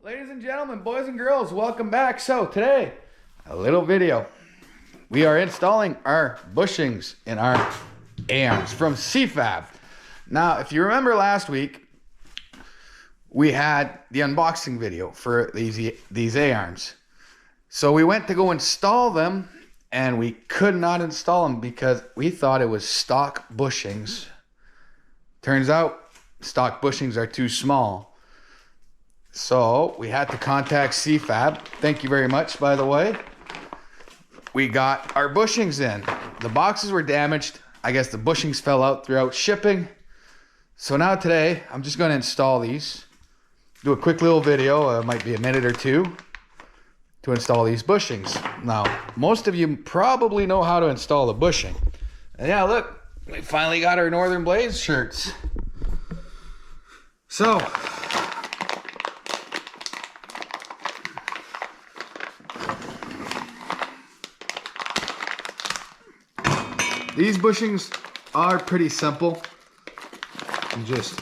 Ladies and gentlemen, boys and girls, welcome back. So today, a little video. We are installing our bushings in our arms from Cfab. Now, if you remember last week, we had the unboxing video for these A-arms. So we went to go install them, and we could not install them because we thought it was stock bushings. Turns out, stock bushings are too small. So we had to contact Cfab. Thank you very much, by the way. We got our bushings in. The boxes were damaged. I guess the bushings fell out throughout shipping. So now today, I'm just going to install these. Do a quick little video, might be a minute or two, to install these bushings. Now, most of you probably know how to install the bushing. And yeah, look, we finally got our Northern Blaze shirts. So, these bushings are pretty simple. You just,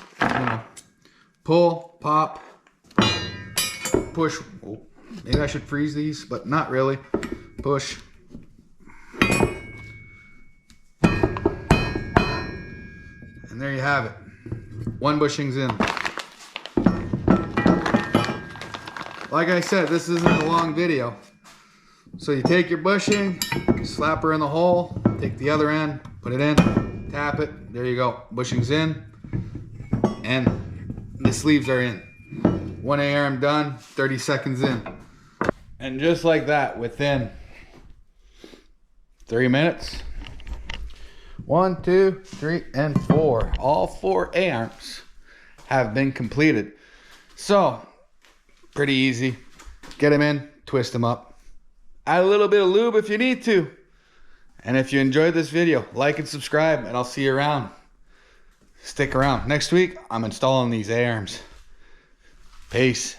pull, pop, push. Oh, maybe I should freeze these, but not really. Push. And there you have it. One bushing's in. Like I said, this isn't a long video. So you take your bushing, slap her in the hole, take the other end, put it in, tap it, there you go. Bushing's in, and the sleeves are in. One A-arm done, 30 seconds in. And just like that, within 3 minutes, 1, 2, 3, and 4. All 4 A-arms have been completed. So, pretty easy. Get them in, twist them up. Add a little bit of lube if you need to. And if you enjoyed this video, like and subscribe, and I'll see you around. Stick around. Next week, I'm installing these A-arms. Peace.